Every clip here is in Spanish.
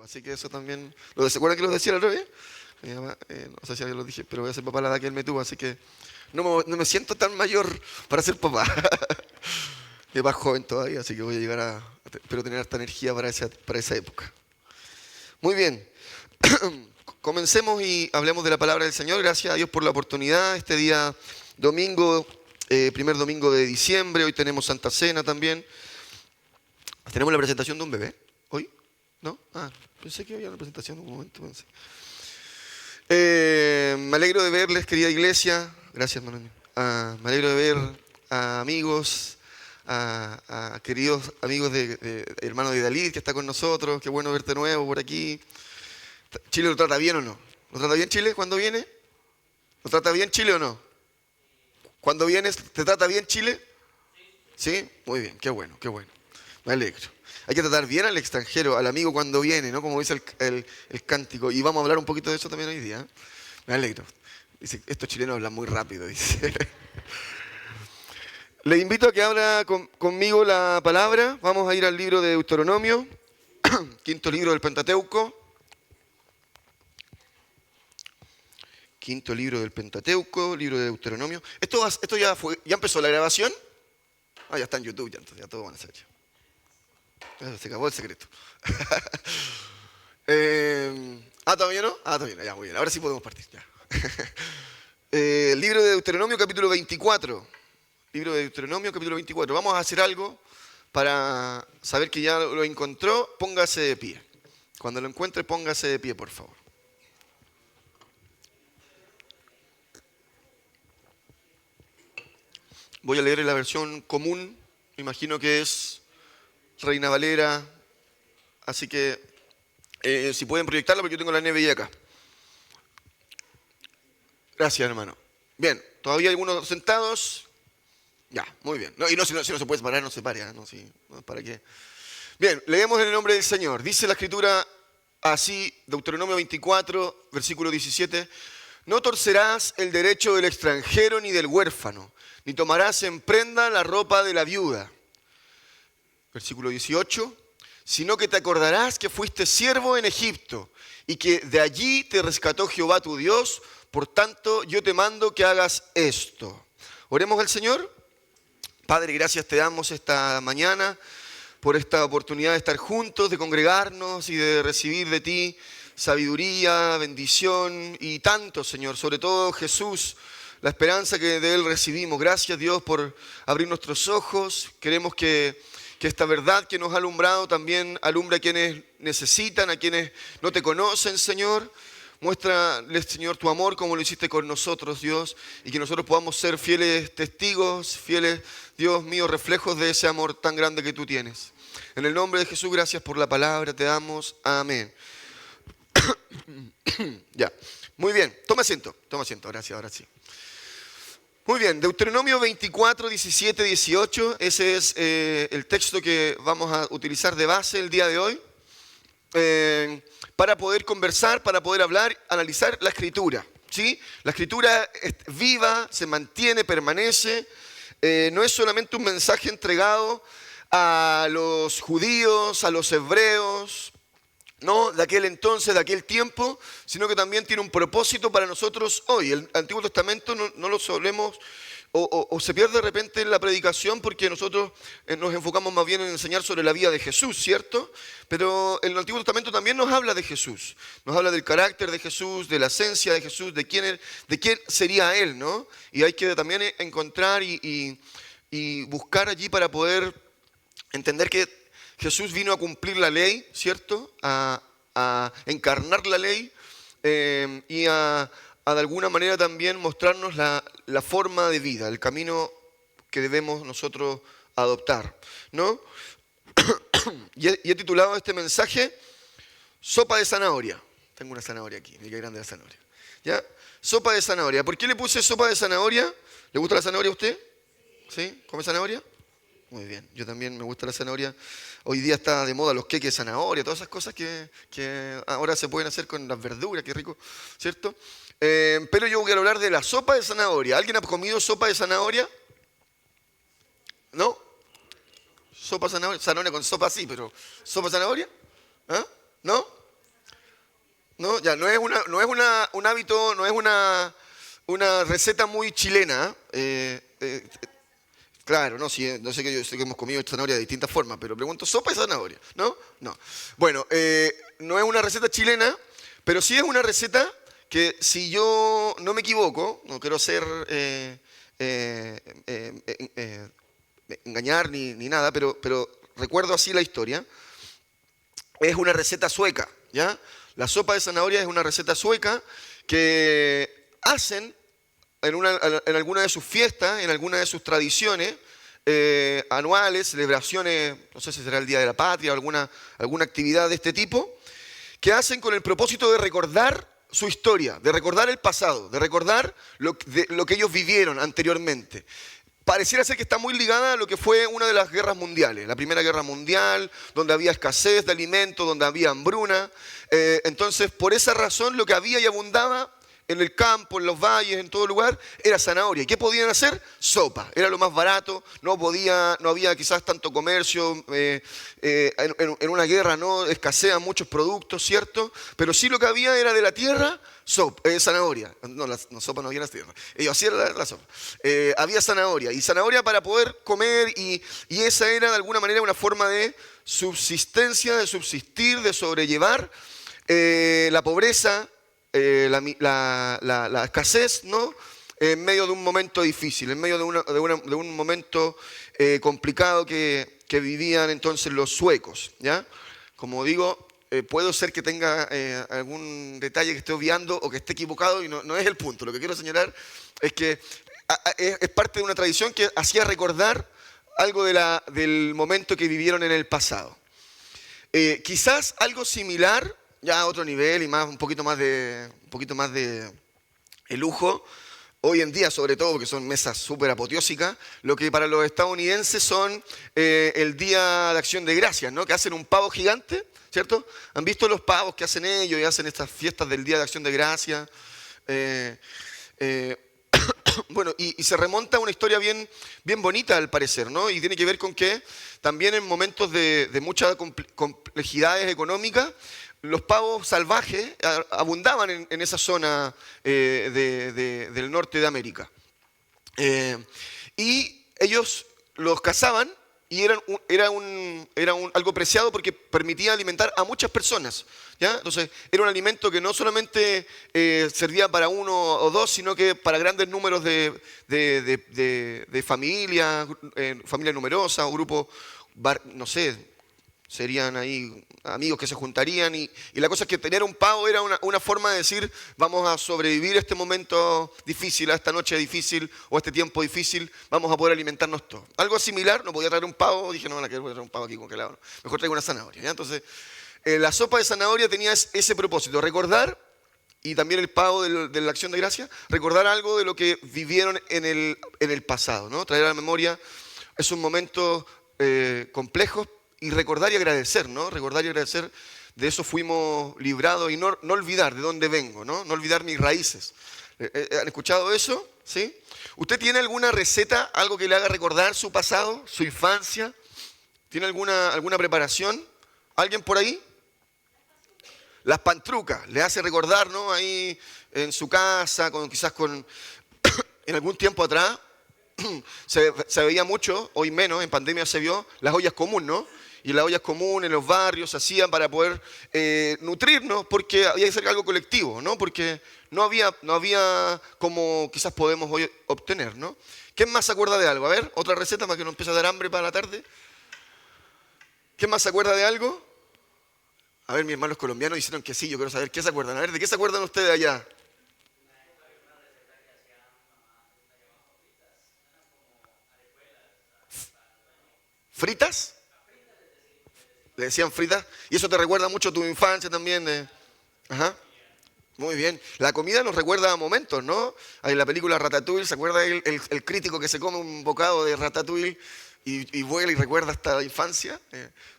Así que eso también... ¿Se acuerdan que lo decía la otra vez? Mi mamá, no sé si ya lo dije, pero voy a ser papá a la edad que él me tuvo, así que no me siento tan mayor para ser papá. Es más joven todavía, así que voy a llegar espero tener harta energía para esa época. Muy bien. Comencemos y hablemos de la palabra del Señor. Gracias a Dios por la oportunidad. Este día domingo, primer domingo de diciembre, hoy tenemos Santa Cena también. ¿Tenemos la presentación de un bebé hoy? ¿No? Pensé que había una presentación en un momento. Pensé. Me alegro de verles, querida iglesia. Gracias, Manuel. Me alegro de ver a amigos, a queridos amigos de hermano de Dalí, que está con nosotros. Qué bueno verte de nuevo por aquí. ¿Chile lo trata bien o no? ¿Lo trata bien Chile cuando viene? ¿Lo trata bien Chile o no? ¿Cuando vienes, te trata bien Chile? ¿Sí? Muy bien, qué bueno, qué bueno. Me alegro. Hay que tratar bien al extranjero, al amigo cuando viene, ¿no? Como dice el cántico. Y vamos a hablar un poquito de eso también hoy día. Me alegro. Dice, estos chilenos hablan muy rápido, dice. Le invito a que abra conmigo la palabra. Vamos a ir al libro de Deuteronomio, quinto libro del Pentateuco. Quinto libro del Pentateuco, libro de Deuteronomio. ¿Esto ya empezó la grabación? Ya está en YouTube, entonces ya todo van a ser ya. Se acabó el secreto. ¿Todavía no? Todavía no, ya, muy bien. Ahora sí podemos partir, ya. El libro de Deuteronomio, capítulo 24. Libro de Deuteronomio, capítulo 24. Vamos a hacer algo para saber que ya lo encontró. Póngase de pie. Cuando lo encuentre, póngase de pie, por favor. Voy a leer en la versión común. Me imagino que es Reina Valera. Así que, si pueden proyectarla, porque yo tengo la NBI acá. Gracias, hermano. Bien, ¿todavía hay algunos sentados? Ya, muy bien. Si no se puede parar, no se pare. No, ¿para qué? Bien, leemos en el nombre del Señor. Dice la Escritura así, Deuteronomio 24, versículo 17. No torcerás el derecho del extranjero ni del huérfano, ni tomarás en prenda la ropa de la viuda. Versículo 18. Sino que te acordarás que fuiste siervo en Egipto y que de allí te rescató Jehová tu Dios. Por tanto, yo te mando que hagas esto. Oremos al Señor. Padre, gracias te damos esta mañana por esta oportunidad de estar juntos, de congregarnos y de recibir de ti sabiduría, bendición y tanto, Señor. Sobre todo Jesús, la esperanza que de Él recibimos. Gracias, Dios, por abrir nuestros ojos. Queremos que esta verdad que nos ha alumbrado también alumbre a quienes necesitan, a quienes no te conocen, Señor. Muéstrales, Señor, tu amor como lo hiciste con nosotros, Dios, y que nosotros podamos ser fieles testigos, fieles, Dios mío, reflejos de ese amor tan grande que tú tienes. En el nombre de Jesús, gracias por la palabra, te damos. Amén. Ya, muy bien. Toma asiento, gracias, ahora sí. Muy bien, Deuteronomio 24, 17, 18, ese es el texto que vamos a utilizar de base el día de hoy. Para poder conversar, para poder hablar, analizar la Escritura, ¿sí? La Escritura es viva, se mantiene, permanece. No es solamente un mensaje entregado a los judíos, a los hebreos, no de aquel entonces, de aquel tiempo, sino que también tiene un propósito para nosotros hoy. El Antiguo Testamento no lo solemos o se pierde de repente en la predicación porque nosotros nos enfocamos más bien en enseñar sobre la vida de Jesús, ¿cierto? Pero el Antiguo Testamento también nos habla de Jesús, nos habla del carácter de Jesús, de la esencia de Jesús, de quién sería Él, ¿no? Y hay que también encontrar y buscar allí para poder entender que Jesús vino a cumplir la ley, ¿cierto? A encarnar la ley y a de alguna manera también mostrarnos la forma de vida, el camino que debemos nosotros adoptar, ¿no? Y he titulado este mensaje Sopa de zanahoria. Tengo una zanahoria aquí, mira qué grande la zanahoria. ¿Ya? Sopa de zanahoria. ¿Por qué le puse sopa de zanahoria? ¿Le gusta la zanahoria a usted? ¿Sí? ¿Come zanahoria? Muy bien, yo también me gusta la zanahoria. Hoy día está de moda los queques de zanahoria, todas esas cosas que ahora se pueden hacer con las verduras, qué rico, ¿cierto? Pero yo voy a hablar de la sopa de zanahoria. ¿Alguien ha comido sopa de zanahoria? ¿No? Sopa de zanahoria, zanahoria con sopa sí, pero ¿sopa de zanahoria? ¿No? ¿No? Ya, un hábito, no es una receta muy chilena. Claro, no, sí, no sé que yo sé que hemos comido zanahoria de distintas formas, pero pregunto, ¿sopa de zanahoria? ¿No? No. Bueno, no es una receta chilena, pero sí es una receta que si yo no me equivoco, no quiero ser eh, eh, eh, eh, engañar ni nada, pero recuerdo así la historia, es una receta sueca, ¿ya? La sopa de zanahoria es una receta sueca que hacen en alguna de sus fiestas, en alguna de sus tradiciones anuales, celebraciones, no sé si será el Día de la Patria o alguna actividad de este tipo, que hacen con el propósito de recordar su historia, de recordar el pasado, de recordar lo que ellos vivieron anteriormente. Pareciera ser que está muy ligada a lo que fue una de las guerras mundiales, la Primera Guerra Mundial, donde había escasez de alimentos, donde había hambruna. Entonces, por esa razón, lo que había y abundaba en el campo, en los valles, en todo lugar, era zanahoria. ¿Y qué podían hacer? Sopa. Era lo más barato, no había quizás tanto comercio, en una guerra no escasean muchos productos, ¿cierto? Pero sí lo que había era de la tierra, zanahoria. No, no, sopa no había en la tierra. Ellos hacían la sopa. Había zanahoria. Y zanahoria para poder comer, y esa era de alguna manera una forma de subsistencia, de subsistir, de sobrellevar la pobreza, la escasez, ¿no? En medio de un momento difícil, en medio de un momento complicado que vivían entonces los suecos, ¿ya? Como digo, puedo ser que tenga algún detalle que esté obviando o que esté equivocado y no es el punto. Lo que quiero señalar es que es parte de una tradición que hacía recordar algo del momento que vivieron en el pasado. Quizás algo similar, ya a otro nivel y un poquito más de lujo, hoy en día sobre todo, porque son mesas súper apoteósicas, lo que para los estadounidenses son el Día de Acción de Gracias, ¿no? Que hacen un pavo gigante, ¿cierto? ¿Han visto los pavos que hacen ellos y hacen estas fiestas del Día de Acción de Gracias? Bueno, y se remonta a una historia bien bonita al parecer, ¿no? Y tiene que ver con que también en momentos de muchas complejidades económicas, los pavos salvajes abundaban en esa zona del norte de América. Y ellos los cazaban y era algo preciado porque permitía alimentar a muchas personas, ¿ya? Entonces era un alimento que no solamente servía para uno o dos, sino que para grandes números de familias, familias numerosas, o grupos, no sé, serían ahí amigos que se juntarían y la cosa es que tener un pavo era una forma de decir vamos a sobrevivir a este momento difícil, a esta noche difícil o a este tiempo difícil, vamos a poder alimentarnos todos. Algo similar, no podía traer un pavo, dije no, voy a traer un pavo aquí congelado, no. Mejor traigo una zanahoria, ¿ya? Entonces la sopa de zanahoria tenía ese propósito, recordar, y también el pavo de la Acción de Gracia, recordar algo de lo que vivieron en el pasado, ¿no? Traer a la memoria esos momentos complejos y recordar y agradecer, ¿no? Recordar y agradecer, de eso fuimos librados y no olvidar de dónde vengo, ¿no? No olvidar mis raíces. ¿Han escuchado eso? ¿Sí? ¿Usted tiene alguna receta, algo que le haga recordar su pasado, su infancia? ¿Tiene alguna preparación? ¿Alguien por ahí? Las pantrucas, le hace recordar, ¿no? Ahí en su casa, quizás en algún tiempo atrás, se veía mucho, hoy menos, en pandemia se vio, las ollas comunes, ¿no? Y las ollas comunes en los barrios se hacían para poder nutrirnos, porque había que hacer algo colectivo, ¿no? Porque no había como quizás podemos hoy obtener, ¿no? ¿Quién más se acuerda de algo? A ver, otra receta para que no empiece a dar hambre para la tarde. ¿Quién más se acuerda de algo? A ver, mis hermanos colombianos dijeron que sí, yo quiero saber qué se acuerdan. A ver, ¿de qué se acuerdan ustedes allá? ¿Fritas? Le decían fritas. ¿Y eso te recuerda mucho a tu infancia también? Ajá. Muy bien. La comida nos recuerda a momentos, ¿no? En la película Ratatouille, ¿se acuerda el crítico que se come un bocado de Ratatouille y vuela y recuerda hasta la infancia?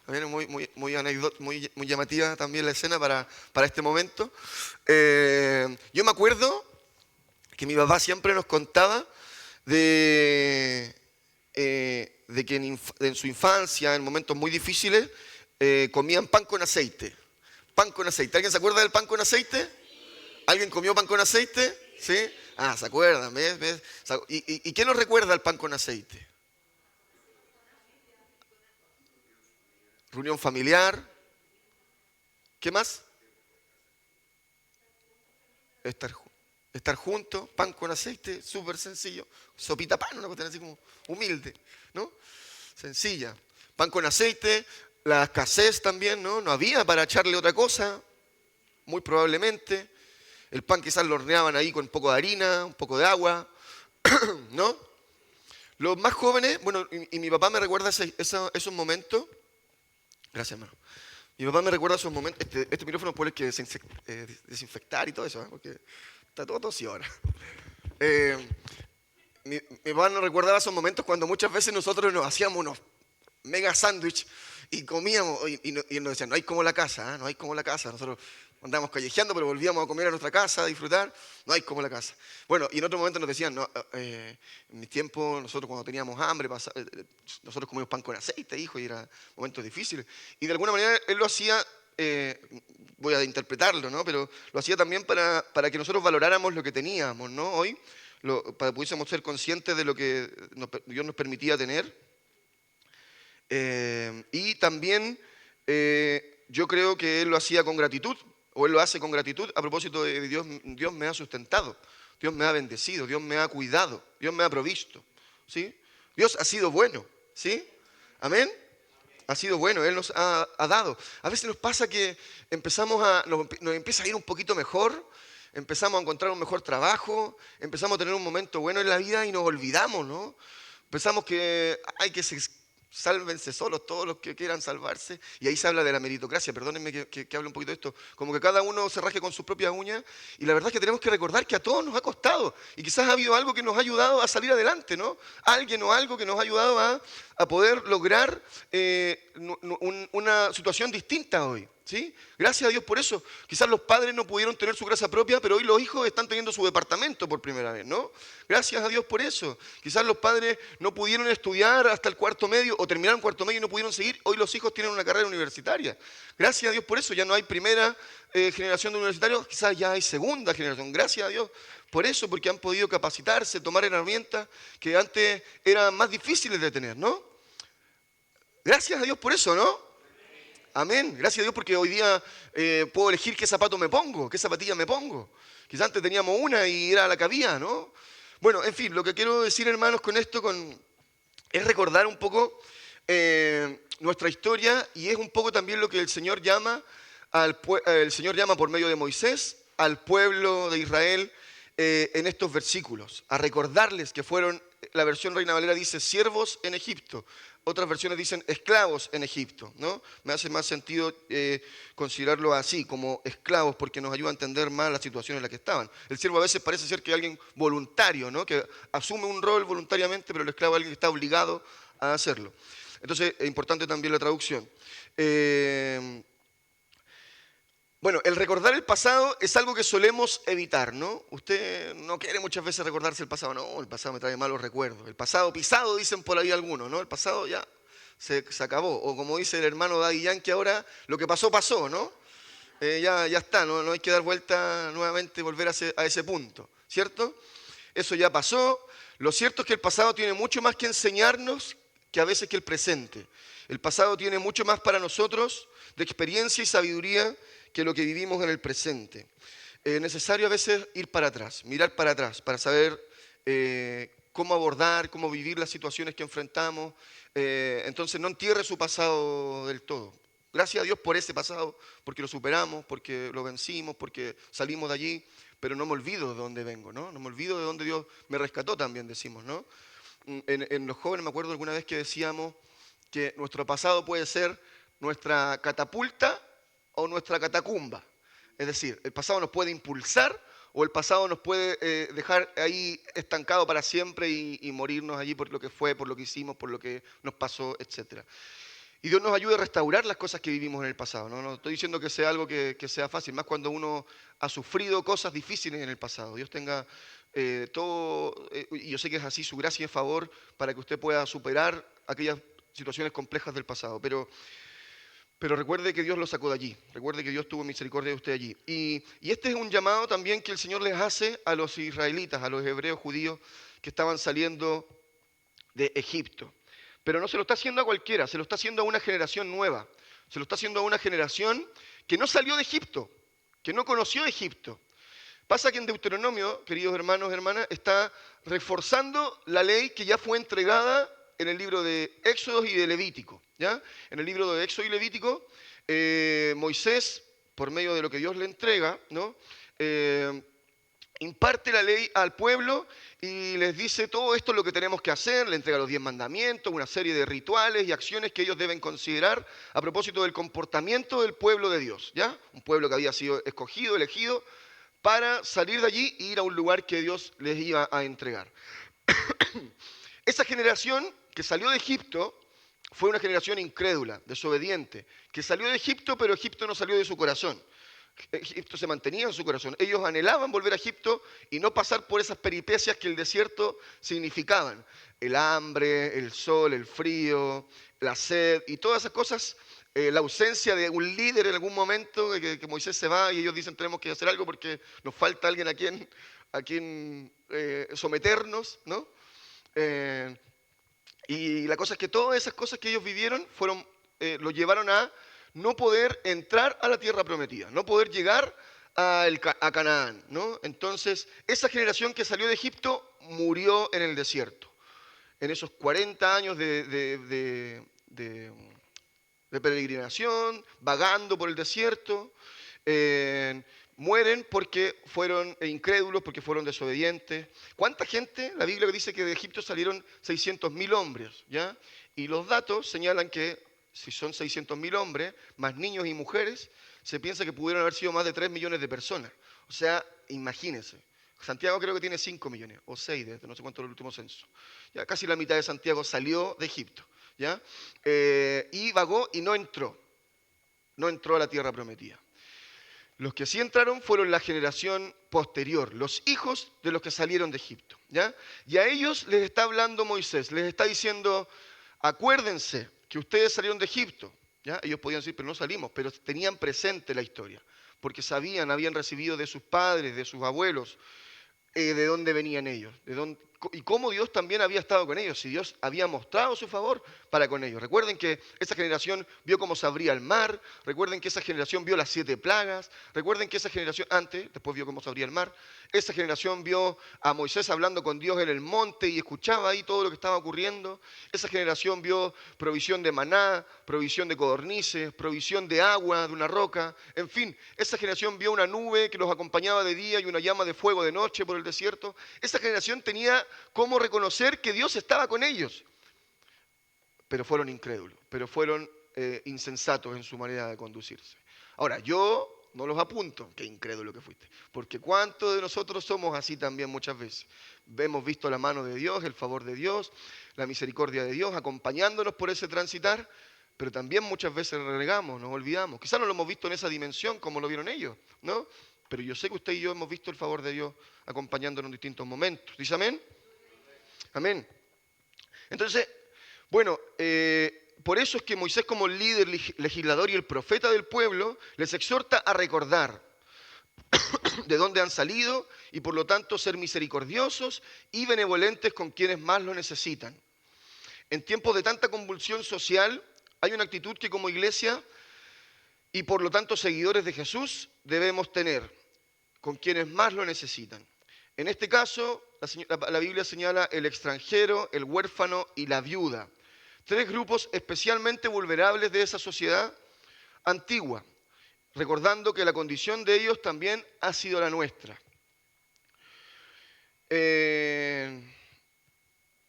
También es muy llamativa también la escena para este momento. Yo me acuerdo que mi papá siempre nos contaba de que en su infancia, en momentos muy difíciles, comían pan con aceite. Pan con aceite. ¿Alguien se acuerda del pan con aceite? ¿Alguien comió pan con aceite? ¿Sí? Ah, ¿se acuerdan? ¿Ves? ¿Ves? ¿Y qué nos recuerda el pan con aceite? Reunión familiar. ¿Qué más? Estar, estar juntos, pan con aceite, súper sencillo. Sopita pan, una cuestión así como humilde, ¿no? Sencilla. Pan con aceite, la escasez también, ¿no? No había para echarle otra cosa, muy probablemente. El pan quizás lo horneaban ahí con un poco de harina, un poco de agua, ¿no? Los más jóvenes, bueno, y mi papá me recuerda esos momentos. Gracias, hermano. Mi papá me recuerda esos momentos. Este micrófono puede que desinfectar y todo eso, ¿eh? Porque está todo tosido ahora. Eh, mi papá nos recordaba esos momentos cuando muchas veces nosotros nos hacíamos unos mega sándwich y comíamos, y nos decían, no hay como la casa, ¿eh? No hay como la casa. Nosotros andábamos callejeando, pero volvíamos a comer a nuestra casa, a disfrutar, no hay como la casa. Bueno, y en otro momento nos decían, no, en mis tiempos, nosotros cuando teníamos hambre, nosotros comíamos pan con aceite, hijo, y eran momentos difíciles. Y de alguna manera él lo hacía, voy a interpretarlo, ¿no? Pero lo hacía también para que nosotros valoráramos lo que teníamos, ¿no? Hoy, para que pudiésemos ser conscientes de lo que Dios nos permitía tener. Y también yo creo que él lo hacía con gratitud, o él lo hace con gratitud a propósito de Dios. Dios me ha sustentado, Dios me ha bendecido, Dios me ha cuidado, Dios me ha provisto, ¿sí? Dios ha sido bueno, ¿sí? Amén. Ha sido bueno, Él nos ha dado. A veces nos pasa que nos empieza a ir un poquito mejor, empezamos a encontrar un mejor trabajo, empezamos a tener un momento bueno en la vida y nos olvidamos, ¿no? Pensamos que hay que sálvense solos todos los que quieran salvarse. Y ahí se habla de la meritocracia. Perdónenme que hable un poquito de esto. Como que cada uno se rasque con sus propias uñas. Y la verdad es que tenemos que recordar que a todos nos ha costado. Y quizás ha habido algo que nos ha ayudado a salir adelante, ¿no? Alguien o algo que nos ha ayudado a poder lograr una situación distinta hoy. ¿Sí? Gracias a Dios por eso. Quizás los padres no pudieron tener su casa propia, pero hoy los hijos están teniendo su departamento por primera vez, ¿no? Gracias a Dios por eso. Quizás los padres no pudieron estudiar hasta el cuarto medio o terminaron cuarto medio y no pudieron seguir. Hoy los hijos tienen una carrera universitaria. Gracias a Dios por eso. Ya no hay primera generación de universitarios, quizás ya hay segunda generación. Gracias a Dios por eso, porque han podido capacitarse, tomar herramientas que antes eran más difíciles de tener, ¿no? Gracias a Dios por eso, ¿no? Amén. Gracias a Dios porque hoy día puedo elegir qué zapato me pongo, qué zapatilla me pongo. Quizás antes teníamos una y era la que había, ¿no? Bueno, en fin, lo que quiero decir, hermanos, con esto es recordar un poco nuestra historia y es un poco también lo que el Señor llama el Señor llama por medio de Moisés al pueblo de Israel en estos versículos, a recordarles que fueron, la versión Reina Valera dice siervos en Egipto. Otras versiones dicen esclavos en Egipto, ¿no? Me hace más sentido considerarlo así, como esclavos, porque nos ayuda a entender más la situación en la que estaban. El siervo a veces parece ser que es alguien voluntario, ¿no? Que asume un rol voluntariamente, pero el esclavo es alguien que está obligado a hacerlo. Entonces, es importante también la traducción. Bueno, el recordar el pasado es algo que solemos evitar, ¿no? Usted no quiere muchas veces recordarse el pasado. No, el pasado me trae malos recuerdos. El pasado pisado, dicen por ahí algunos, ¿no? El pasado ya se acabó. O como dice el hermano Daddy Yankee ahora, lo que pasó, pasó, ¿no? Ya está, no hay que dar vuelta nuevamente, volver a ese punto, ¿cierto? Eso ya pasó. Lo cierto es que el pasado tiene mucho más que enseñarnos que a veces que el presente. El pasado tiene mucho más para nosotros de experiencia y sabiduría que lo que vivimos en el presente. Es necesario a veces ir para atrás, mirar para atrás, para saber cómo abordar, cómo vivir las situaciones que enfrentamos. Entonces no entierre su pasado del todo. Gracias a Dios por ese pasado, porque lo superamos, porque lo vencimos, porque salimos de allí, pero no me olvido de dónde vengo, ¿no? No me olvido de dónde Dios me rescató también, decimos, ¿no? En los jóvenes me acuerdo alguna vez que decíamos que nuestro pasado puede ser nuestra catapulta o nuestra catacumba. Es decir, el pasado nos puede impulsar o el pasado nos puede dejar ahí estancado para siempre y morirnos allí por lo que fue, por lo que hicimos, por lo que nos pasó, etc. Y Dios nos ayude a restaurar las cosas que vivimos en el pasado. No estoy diciendo que sea algo que sea fácil, más cuando uno ha sufrido cosas difíciles en el pasado. Dios tenga todo, y yo sé que es así, su gracia y favor para que usted pueda superar aquellas situaciones complejas del pasado. Pero Pero recuerde que Dios lo sacó de allí. Recuerde que Dios tuvo misericordia de usted allí. Y este es un llamado también que el Señor les hace a los israelitas, a los hebreos judíos que estaban saliendo de Egipto. Pero no se lo está haciendo a cualquiera, se lo está haciendo a una generación nueva. Se lo está haciendo a una generación que no salió de Egipto, que no conoció Egipto. Pasa que en Deuteronomio, queridos hermanos, hermanas, está reforzando la ley que ya fue entregada en el libro de Éxodo y de Levítico. ¿Ya? En el libro de Éxodo y Levítico, Moisés, por medio de lo que Dios le entrega, ¿no? Imparte la ley al pueblo y les dice todo esto es lo que tenemos que hacer, le entrega los 10 mandamientos, una serie de rituales y acciones que ellos deben considerar a propósito del comportamiento del pueblo de Dios, ¿ya? Un pueblo que había sido escogido, elegido, para salir de allí e ir a un lugar que Dios les iba a entregar. Esa generación que salió de Egipto fue una generación incrédula, desobediente, que salió de Egipto, pero Egipto no salió de su corazón. Egipto se mantenía en su corazón. Ellos anhelaban volver a Egipto y no pasar por esas peripecias que el desierto significaban. El hambre, el sol, el frío, la sed y todas esas cosas. La ausencia de un líder en algún momento, que Moisés se va y ellos dicen tenemos que hacer algo porque nos falta alguien a quien someternos, ¿no? Y la cosa es que todas esas cosas que ellos vivieron los llevaron a no poder entrar a la tierra prometida, no poder llegar a Canaán, ¿no? Entonces, esa generación que salió de Egipto murió en el desierto. En esos 40 años de peregrinación, vagando por el desierto, mueren porque fueron incrédulos, porque fueron desobedientes. ¿Cuánta gente? La Biblia dice que de Egipto salieron 600.000 hombres, ¿ya? Y los datos señalan que si son 600.000 hombres, más niños y mujeres, se piensa que pudieron haber sido más de 3 millones de personas. O sea, imagínense. Santiago creo que tiene 5 millones, o 6, desde no sé cuánto es el último censo. Ya casi la mitad de Santiago salió de Egipto, ¿ya? Y vagó y no entró a la tierra prometida. Los que sí entraron fueron la generación posterior, los hijos de los que salieron de Egipto, ¿ya? Y a ellos les está hablando Moisés, les está diciendo, acuérdense que ustedes salieron de Egipto, ¿ya? Ellos podían decir, pero no salimos, pero tenían presente la historia, porque sabían, habían recibido de sus padres, de sus abuelos, de dónde venían ellos, y cómo Dios también había estado con ellos, si Dios había mostrado su favor para con ellos. Recuerden que esa generación vio cómo se abría el mar, recuerden que esa generación vio las 7 plagas, recuerden que esa generación, después vio cómo se abría el mar, esa generación vio a Moisés hablando con Dios en el monte y escuchaba ahí todo lo que estaba ocurriendo, esa generación vio provisión de maná, provisión de codornices, provisión de agua, de una roca, en fin, esa generación vio una nube que los acompañaba de día y una llama de fuego de noche por el desierto. Esa generación tenía cómo reconocer que Dios estaba con ellos, pero fueron incrédulos, pero fueron insensatos en su manera de conducirse. Ahora, yo no los apunto, qué incrédulo que fuiste, porque ¿cuántos de nosotros somos así también muchas veces? Hemos visto la mano de Dios, el favor de Dios, la misericordia de Dios, acompañándonos por ese transitar, pero también muchas veces renegamos, nos olvidamos. Quizás no lo hemos visto en esa dimensión como lo vieron ellos, ¿no? Pero yo sé que usted y yo hemos visto el favor de Dios acompañándonos en distintos momentos. ¿Dice amén? Amén. Entonces, bueno, por eso es que Moisés como líder, legislador y el profeta del pueblo les exhorta a recordar de dónde han salido y por lo tanto ser misericordiosos y benevolentes con quienes más lo necesitan. En tiempos de tanta convulsión social hay una actitud que como iglesia y por lo tanto seguidores de Jesús debemos tener con quienes más lo necesitan. En este caso, la Biblia señala el extranjero, el huérfano y la viuda. 3 grupos especialmente vulnerables de esa sociedad antigua, recordando que la condición de ellos también ha sido la nuestra.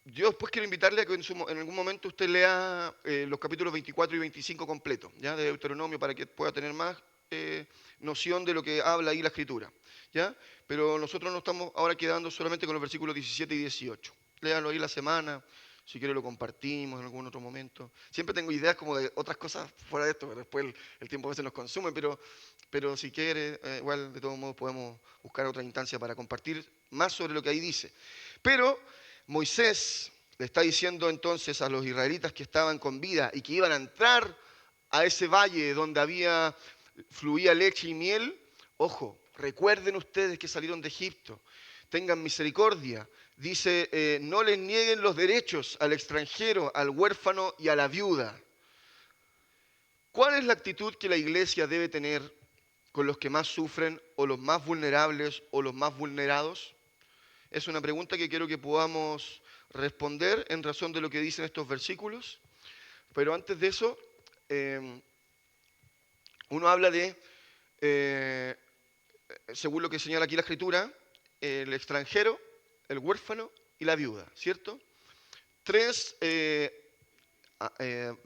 Yo después quiero invitarle a que en algún momento usted lea los capítulos 24 y 25 completos, ¿ya? De Deuteronomio, para que pueda tener más noción de lo que habla ahí la Escritura, ¿ya? Pero nosotros nos estamos ahora quedando solamente con los versículos 17 y 18. Léanlo ahí la semana, si quiere lo compartimos en algún otro momento. Siempre tengo ideas como de otras cosas fuera de esto, pero después el tiempo a veces nos consume, pero si quiere, igual de todos modos podemos buscar otra instancia para compartir más sobre lo que ahí dice. Pero Moisés le está diciendo entonces a los israelitas que estaban con vida y que iban a entrar a ese valle donde fluía leche y miel, ojo, recuerden ustedes que salieron de Egipto, tengan misericordia. Dice, no les nieguen los derechos al extranjero, al huérfano y a la viuda. ¿Cuál es la actitud que la iglesia debe tener con los que más sufren o los más vulnerables o los más vulnerados? Es una pregunta que quiero que podamos responder en razón de lo que dicen estos versículos. Pero antes de eso, uno habla de, según lo que señala aquí la Escritura, el extranjero, el huérfano y la viuda, ¿cierto? Tres,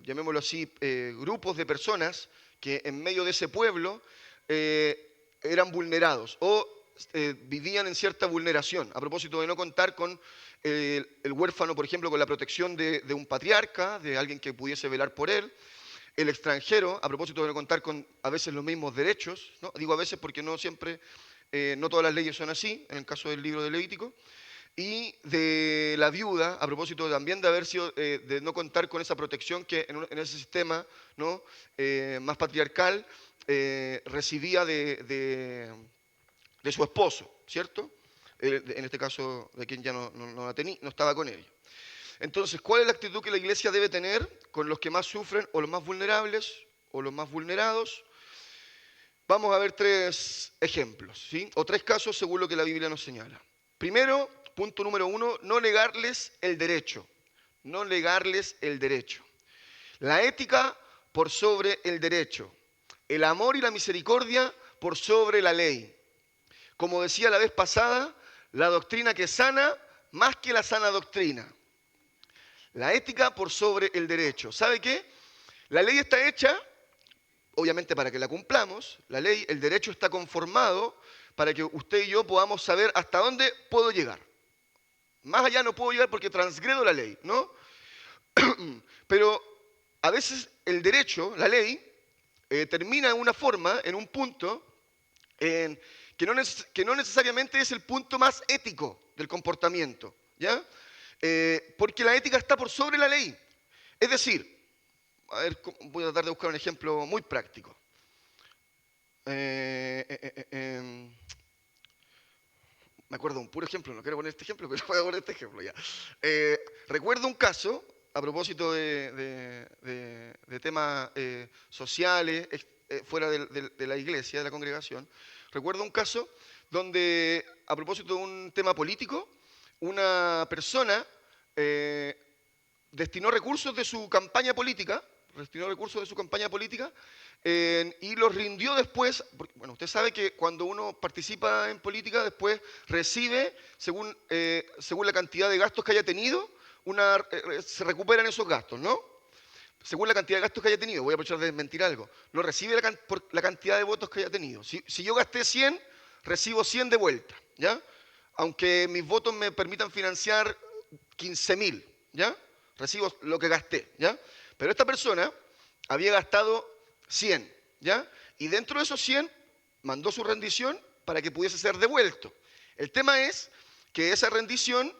llamémoslo así, grupos de personas que en medio de ese pueblo eran vulnerados o vivían en cierta vulneración. A propósito de no contar con el huérfano, por ejemplo, con la protección de un patriarca, de alguien que pudiese velar por él. El extranjero, a propósito de no contar con a veces los mismos derechos, ¿no? Digo a veces porque no siempre, no todas las leyes son así, en el caso del libro de Levítico. Y de la viuda, a propósito también de haber sido, de no contar con esa protección que en ese sistema, ¿no? Más patriarcal recibía de su esposo, ¿cierto? En este caso de quien ya no estaba con ella. Entonces, ¿cuál es la actitud que la iglesia debe tener con los que más sufren o los más vulnerables o los más vulnerados? Vamos a ver tres ejemplos, ¿sí? O tres casos según lo que la Biblia nos señala. Primero, punto número 1, no negarles el derecho. No negarles el derecho. La ética por sobre el derecho. El amor y la misericordia por sobre la ley. Como decía la vez pasada, la doctrina que sana más que la sana doctrina. La ética por sobre el derecho. ¿Sabe qué? La ley está hecha, obviamente para que la cumplamos. La ley, el derecho está conformado para que usted y yo podamos saber hasta dónde puedo llegar. Más allá no puedo llegar porque transgredo la ley, ¿no? Pero a veces el derecho, la ley, termina en una forma, en un punto, que no necesariamente es el punto más ético del comportamiento, ¿ya? Porque la ética está por sobre la ley. Es decir, a ver, voy a tratar de buscar un ejemplo muy práctico. Me acuerdo de un puro ejemplo, no quiero poner este ejemplo, pero voy a poner este ejemplo ya. Recuerdo un caso, a propósito de temas sociales, fuera de la iglesia, de la congregación. Recuerdo un caso donde, a propósito de un tema político, una persona destinó recursos de su campaña política, y los rindió después, porque, bueno, usted sabe que cuando uno participa en política, después recibe, según la cantidad de gastos que haya tenido, se recuperan esos gastos, ¿no? Según la cantidad de gastos que haya tenido, voy a aprovechar de desmentir algo, no recibe por la cantidad de votos que haya tenido. Si yo gasté 100, recibo 100 de vuelta, ¿ya? Aunque mis votos me permitan financiar 15.000, ¿ya? Recibo lo que gasté, ¿ya? Pero esta persona había gastado 100, ¿ya? Y dentro de esos 100 mandó su rendición para que pudiese ser devuelto. El tema es que esa rendición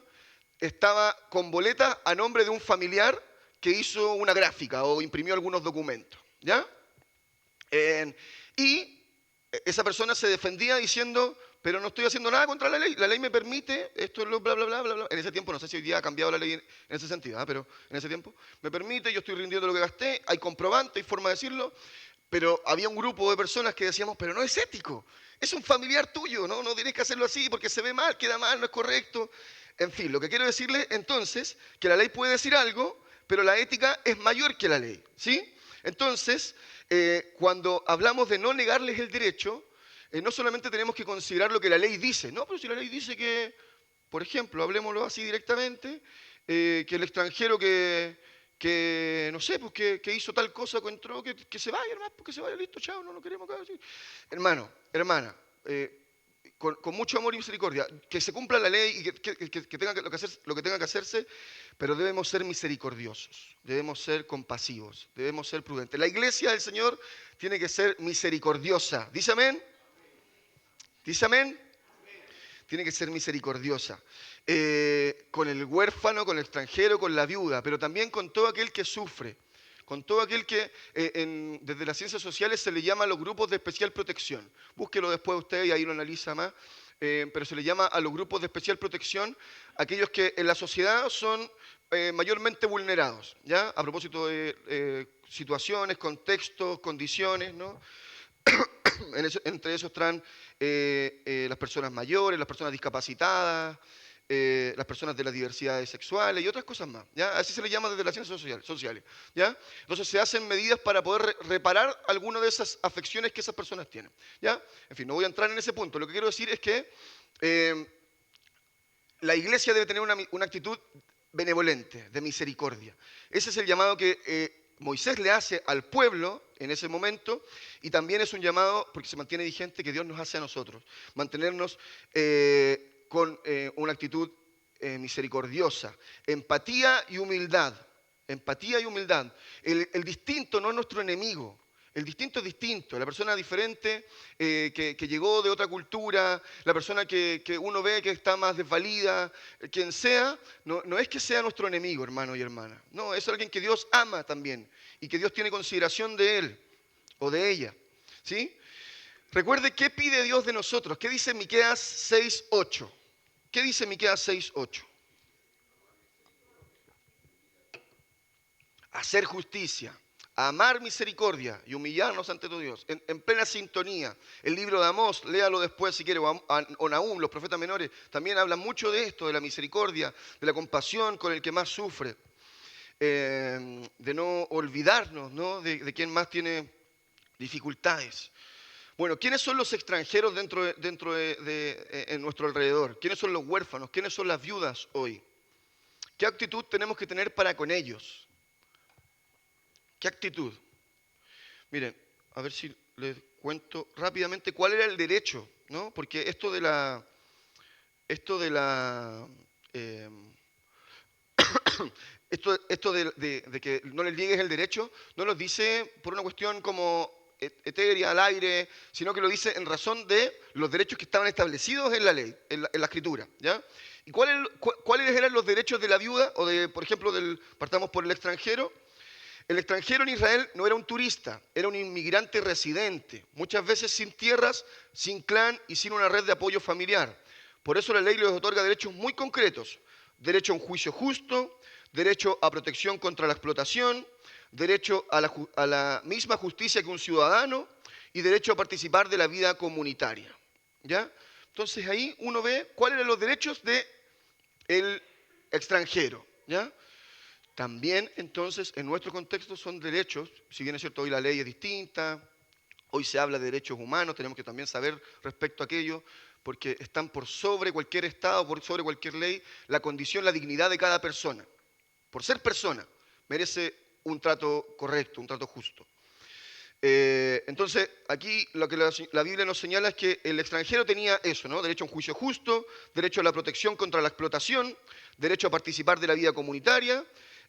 estaba con boleta a nombre de un familiar que hizo una gráfica o imprimió algunos documentos, ¿ya? Y esa persona se defendía diciendo, pero no estoy haciendo nada contra la ley me permite, esto es lo bla, bla, bla, bla, bla. En ese tiempo, no sé si hoy día ha cambiado la ley en ese sentido, pero en ese tiempo, me permite, yo estoy rindiendo lo que gasté, hay comprobante, hay forma de decirlo, pero había un grupo de personas que decíamos, pero no es ético, es un familiar tuyo, no tienes que hacerlo así porque se ve mal, queda mal, no es correcto. En fin, lo que quiero decirle entonces, que la ley puede decir algo, pero la ética es mayor que la ley, ¿sí? Entonces, cuando hablamos de no negarles el derecho, no solamente tenemos que considerar lo que la ley dice, no, pero si la ley dice que, por ejemplo, hablemoslo así directamente, que el extranjero que no sé, pues que hizo tal cosa, que entró, que se vaya, hermano, porque se vaya, listo, chao, no lo queremos acá. ¿Sí? Hermano, hermana, con mucho amor y misericordia, que se cumpla la ley y que tenga lo que tenga que hacerse, pero debemos ser misericordiosos, debemos ser compasivos, debemos ser prudentes. La iglesia del Señor tiene que ser misericordiosa. ¿Dice amén? ¿Dice amén? Tiene que ser misericordiosa. Con el huérfano, con el extranjero, con la viuda, pero también con todo aquel que sufre. con todo aquel que desde las ciencias sociales se le llama a los grupos de especial protección. Búsquelo después usted y ahí lo analiza más. Pero se le llama a los grupos de especial protección aquellos que en la sociedad son mayormente vulnerados, ¿ya? A propósito de situaciones, contextos, condiciones, ¿no? Entre esos están las personas mayores, las personas discapacitadas, las personas de las diversidades sexuales y otras cosas más, ¿ya? Así se le llama desde las ciencias sociales, ¿ya? Entonces se hacen medidas para poder reparar alguna de esas afecciones que esas personas tienen, ¿ya? En fin, no voy a entrar en ese punto. Lo que quiero decir es que la iglesia debe tener una actitud benevolente, de misericordia. Ese es el llamado que Moisés le hace al pueblo en ese momento, y también es un llamado, porque se mantiene vigente, que Dios nos hace a nosotros. Mantenernos con una actitud misericordiosa, empatía y humildad. Empatía y humildad. El distinto no es nuestro enemigo. El distinto es distinto. La persona diferente que llegó de otra cultura, la persona que uno ve que está más desvalida, quien sea, no es que sea nuestro enemigo, hermano y hermana. No, es alguien que Dios ama también y que Dios tiene consideración de él o de ella. ¿Sí? Recuerde qué pide Dios de nosotros. ¿Qué dice Miqueas 6:8? ¿Qué dice Miqueas 6:8? Hacer justicia, amar misericordia y humillarnos ante tu Dios, en plena sintonía. El libro de Amós, léalo después si quiere, o Nahum, los profetas menores, también hablan mucho de esto, de la misericordia, de la compasión con el que más sufre, de no olvidarnos, ¿no? de quien más tiene dificultades. Bueno, ¿quiénes son los extranjeros en nuestro alrededor? ¿Quiénes son los huérfanos? ¿Quiénes son las viudas hoy? ¿Qué actitud tenemos que tener para con ellos? ¿Qué actitud? Miren, a ver si les cuento rápidamente cuál era el derecho, ¿no? Porque esto de que no les niegues el derecho, no lo dice por una cuestión como etérea, al aire, sino que lo dice en razón de los derechos que estaban establecidos en la ley, en la escritura, ¿ya? ¿Y cuáles eran los derechos de la viuda o por ejemplo, partamos por el extranjero? El extranjero en Israel no era un turista, era un inmigrante residente, muchas veces sin tierras, sin clan y sin una red de apoyo familiar. Por eso la ley les otorga derechos muy concretos: derecho a un juicio justo, derecho a protección contra la explotación, derecho a la misma justicia que un ciudadano y derecho a participar de la vida comunitaria, ¿ya? Entonces ahí uno ve cuáles eran los derechos del extranjero, ¿ya? También, entonces, en nuestro contexto son derechos, si bien es cierto, hoy la ley es distinta, hoy se habla de derechos humanos, tenemos que también saber respecto a aquello, porque están por sobre cualquier Estado, por sobre cualquier ley, la condición, la dignidad de cada persona. Por ser persona, merece un trato correcto, un trato justo. Entonces, aquí lo que la Biblia nos señala es que el extranjero tenía eso, ¿no? Derecho a un juicio justo, derecho a la protección contra la explotación, derecho a participar de la vida comunitaria,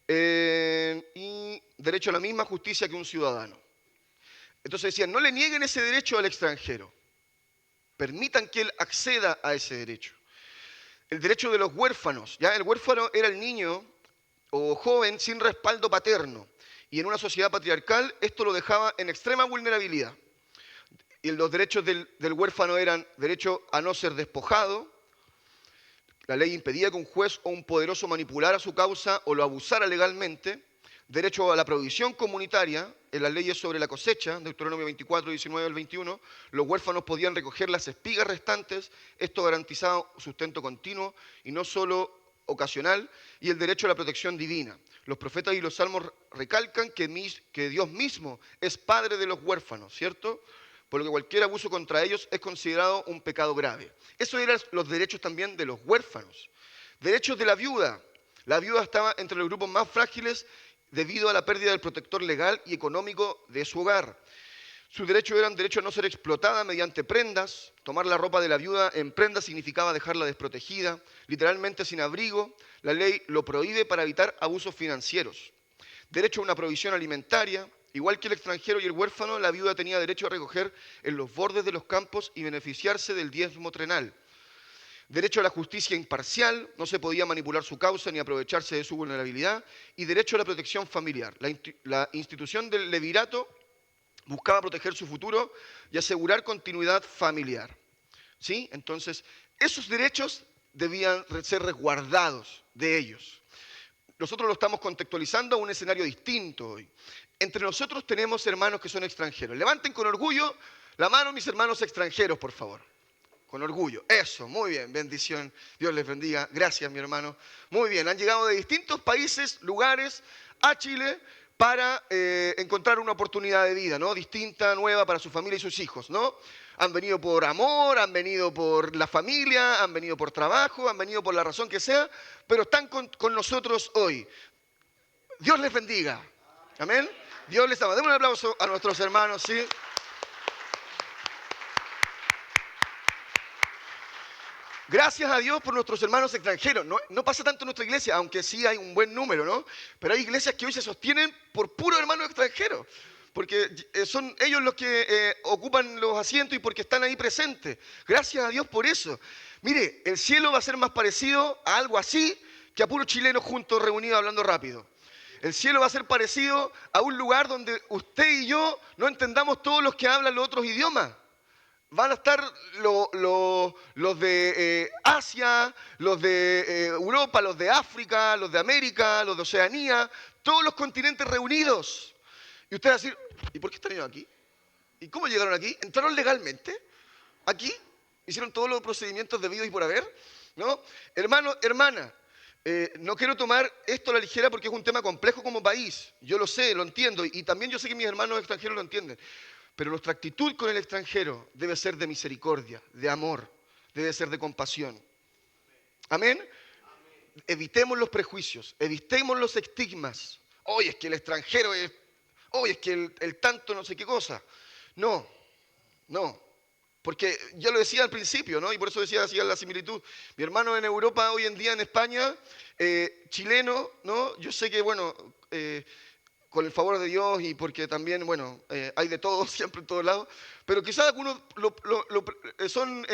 y derecho a la misma justicia que un ciudadano. Entonces decían, no le nieguen ese derecho al extranjero, permitan que él acceda a ese derecho. El derecho de los huérfanos, ¿ya? El huérfano era el niño o joven sin respaldo paterno, y en una sociedad patriarcal esto lo dejaba en extrema vulnerabilidad. Y los derechos del huérfano eran derecho a no ser despojado. La ley impedía que un juez o un poderoso manipulara su causa o lo abusara legalmente. Derecho a la provisión comunitaria. En las leyes sobre la cosecha, Deuteronomio 24, 19 al 21, los huérfanos podían recoger las espigas restantes. Esto garantizaba sustento continuo y no solo ocasional. Y el derecho a la protección divina. Los profetas y los salmos recalcan que Dios mismo es padre de los huérfanos, ¿cierto? Por lo que cualquier abuso contra ellos es considerado un pecado grave. Esos eran los derechos también de los huérfanos. Derechos de la viuda. La viuda estaba entre los grupos más frágiles debido a la pérdida del protector legal y económico de su hogar. Sus derechos eran derecho a no ser explotada mediante prendas. Tomar la ropa de la viuda en prendas significaba dejarla desprotegida, literalmente sin abrigo. La ley lo prohíbe para evitar abusos financieros. Derecho a una provisión alimentaria. Igual que el extranjero y el huérfano, la viuda tenía derecho a recoger en los bordes de los campos y beneficiarse del diezmo trenal. Derecho a la justicia imparcial, no se podía manipular su causa ni aprovecharse de su vulnerabilidad. Y derecho a la protección familiar. La institución del levirato buscaba proteger su futuro y asegurar continuidad familiar. ¿Sí? Entonces, esos derechos debían ser resguardados de ellos. Nosotros lo estamos contextualizando a un escenario distinto hoy. Entre nosotros tenemos hermanos que son extranjeros. Levanten con orgullo la mano mis hermanos extranjeros, por favor. Con orgullo. Eso, muy bien. Bendición. Dios les bendiga. Gracias, mi hermano. Muy bien. Han llegado de distintos países, lugares, a Chile para encontrar una oportunidad de vida, ¿no? Distinta, nueva para su familia y sus hijos, ¿no? Han venido por amor, han venido por la familia, han venido por trabajo, han venido por la razón que sea, pero están con nosotros hoy. Dios les bendiga. Amén. Dios les ama. Demos un aplauso a nuestros hermanos, ¿sí? Gracias a Dios por nuestros hermanos extranjeros. No pasa tanto en nuestra iglesia, aunque sí hay un buen número, ¿no? Pero hay iglesias que hoy se sostienen por puro hermano extranjero. Porque son ellos los que ocupan los asientos y porque están ahí presentes. Gracias a Dios por eso. Mire, el cielo va a ser más parecido a algo así que a puros chilenos juntos reunidos hablando rápido. El cielo va a ser parecido a un lugar donde usted y yo no entendamos todos los que hablan los otros idiomas. Van a estar los de Asia, los de Europa, los de África, los de América, los de Oceanía, todos los continentes reunidos. Y usted va a decir, ¿y por qué están ellos aquí? ¿Y cómo llegaron aquí? ¿Entraron legalmente? ¿Aquí? ¿Hicieron todos los procedimientos debidos y por haber? ¿No? Hermano, hermana, no quiero tomar esto a la ligera porque es un tema complejo como país. Yo lo sé, lo entiendo. Y también yo sé que mis hermanos extranjeros lo entienden. Pero nuestra actitud con el extranjero debe ser de misericordia, de amor, debe ser de compasión. ¿Amén? Evitemos los prejuicios, evitemos los estigmas. Oye, es que el extranjero es... Oye, es que el tanto no sé qué cosa. No, no. Porque ya lo decía al principio, ¿no? Y por eso decía la similitud. Mi hermano en Europa, hoy en día en España, chileno, ¿no? Yo sé que, bueno... con el favor de Dios y porque también, bueno, hay de todo, siempre en todos lados, pero quizás algunos son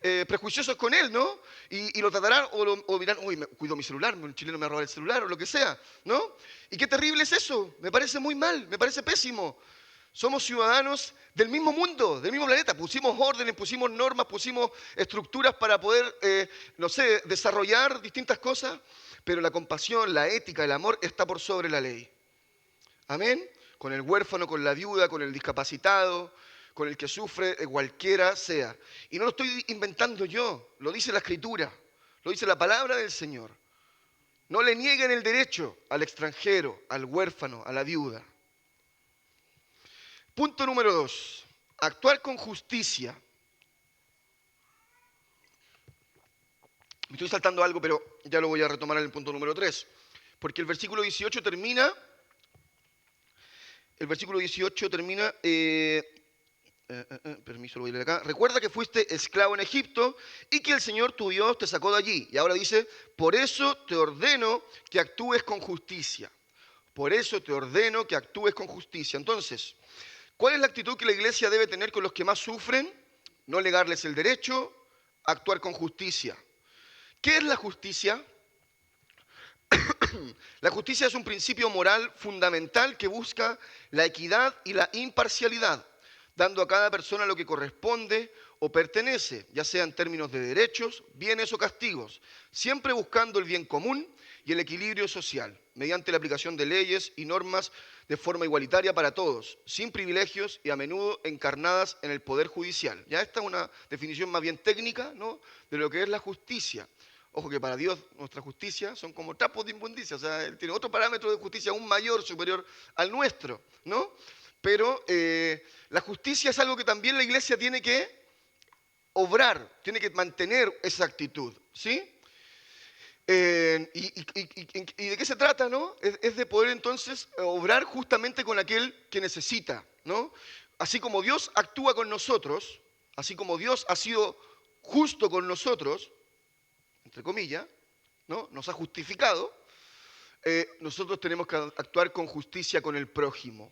prejuiciosos con él, ¿no? Y lo tratarán o dirán, uy, cuido mi celular, un chileno me va a robar el celular o lo que sea, ¿no? Y qué terrible es eso, me parece muy mal, me parece pésimo. Somos ciudadanos del mismo mundo, del mismo planeta. Pusimos órdenes, pusimos normas, pusimos estructuras para poder, no sé, desarrollar distintas cosas, pero la compasión, la ética, el amor está por sobre la ley. Amén. Con el huérfano, con la viuda, con el discapacitado, con el que sufre, cualquiera sea. Y no lo estoy inventando yo, lo dice la Escritura, lo dice la palabra del Señor. No le nieguen el derecho al extranjero, al huérfano, a la viuda. Punto número 2. Actuar con justicia. Me estoy saltando algo, pero ya lo voy a retomar en el punto número 3. Porque el versículo 18 termina... El versículo 18 termina, permiso, lo voy a leer acá. Recuerda que fuiste esclavo en Egipto y que el Señor tu Dios te sacó de allí. Y ahora dice, por eso te ordeno que actúes con justicia. Por eso te ordeno que actúes con justicia. Entonces, ¿cuál es la actitud que la iglesia debe tener con los que más sufren? No negarles el derecho, actuar con justicia. ¿Qué es la justicia? La justicia es un principio moral fundamental que busca la equidad y la imparcialidad, dando a cada persona lo que corresponde o pertenece, ya sea en términos de derechos, bienes o castigos, siempre buscando el bien común y el equilibrio social, mediante la aplicación de leyes y normas de forma igualitaria para todos, sin privilegios y a menudo encarnadas en el Poder Judicial. Ya esta es una definición más bien técnica, ¿no?, de lo que es la justicia. Ojo que para Dios nuestra justicia son como trapos de inmundicia, o sea, Él tiene otro parámetro de justicia aún mayor, superior al nuestro, ¿no? Pero la justicia es algo que también la iglesia tiene que obrar, tiene que mantener esa actitud, ¿sí? ¿Y de qué se trata, no? Es de poder entonces obrar justamente con aquel que necesita, ¿no? Así como Dios actúa con nosotros, así como Dios ha sido justo con nosotros, entre comillas, ¿no?, nos ha justificado, nosotros tenemos que actuar con justicia con el prójimo.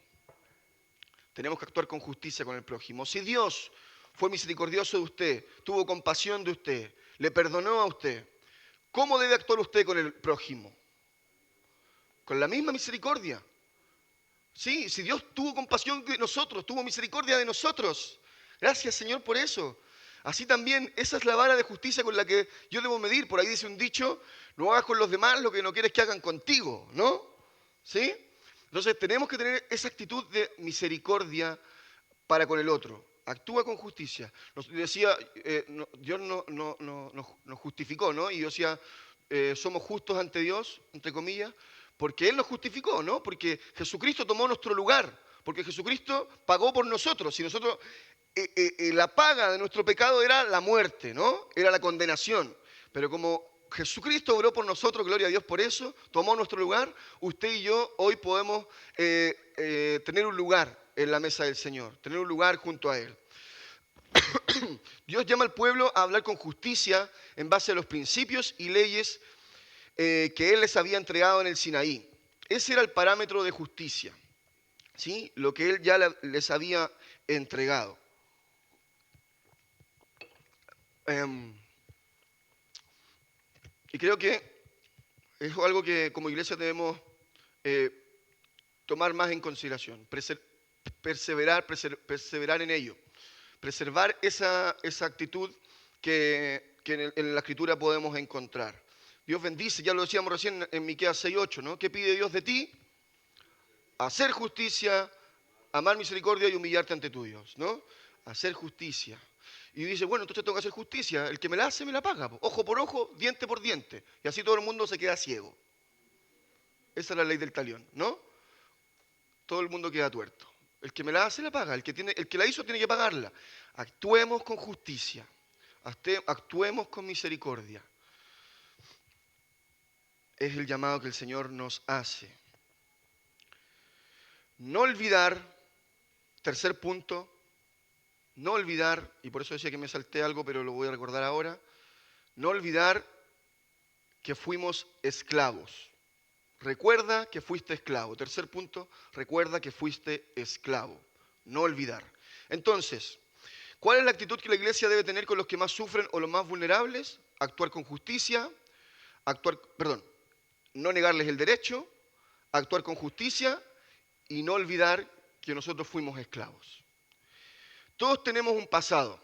Tenemos que actuar con justicia con el prójimo. Si Dios fue misericordioso de usted, tuvo compasión de usted, le perdonó a usted, ¿cómo debe actuar usted con el prójimo? Con la misma misericordia. Sí, si Dios tuvo compasión de nosotros, tuvo misericordia de nosotros. Gracias, Señor, por eso. Así también, esa es la vara de justicia con la que yo debo medir. Por ahí dice un dicho, no hagas con los demás lo que no quieres que hagan contigo, ¿no? ¿Sí? Entonces tenemos que tener esa actitud de misericordia para con el otro. Actúa con justicia. Nos decía, Dios nos justificó, ¿no? Y yo decía, somos justos ante Dios, entre comillas, porque Él nos justificó, ¿no? Porque Jesucristo tomó nuestro lugar, porque Jesucristo pagó por nosotros. Si nosotros, la paga de nuestro pecado era la muerte, ¿no? Era la condenación. Pero como Jesucristo obró por nosotros, gloria a Dios por eso, tomó nuestro lugar, usted y yo hoy podemos tener un lugar en la mesa del Señor, tener un lugar junto a Él. Dios llama al pueblo a hablar con justicia en base a los principios y leyes que Él les había entregado en el Sinaí. Ese era el parámetro de justicia, ¿sí? Lo que Él ya les había entregado. Y creo que es algo que como iglesia debemos tomar más en consideración, perseverar en ello, preservar esa actitud que en la Escritura podemos encontrar. Dios bendice, ya lo decíamos recién en Miqueas 6:8, ¿no? ¿Qué pide Dios de ti? Hacer justicia, amar misericordia y humillarte ante tu Dios, ¿no? Hacer justicia. Y dice, bueno, entonces tengo que hacer justicia. El que me la hace, me la paga. Ojo por ojo, diente por diente. Y así todo el mundo se queda ciego. Esa es la ley del talión, ¿no? Todo el mundo queda tuerto. El que me la hace, la paga. El que la hizo, tiene que pagarla. Actuemos con justicia. Actuemos con misericordia. Es el llamado que el Señor nos hace. No olvidar, tercer punto, no olvidar, y por eso decía que me salté algo, pero lo voy a recordar ahora, no olvidar que fuimos esclavos. Recuerda que fuiste esclavo. Tercer punto, recuerda que fuiste esclavo. No olvidar. Entonces, ¿cuál es la actitud que la iglesia debe tener con los que más sufren o los más vulnerables? Actuar con justicia, no negarles el derecho, actuar con justicia y no olvidar que nosotros fuimos esclavos. Todos tenemos un pasado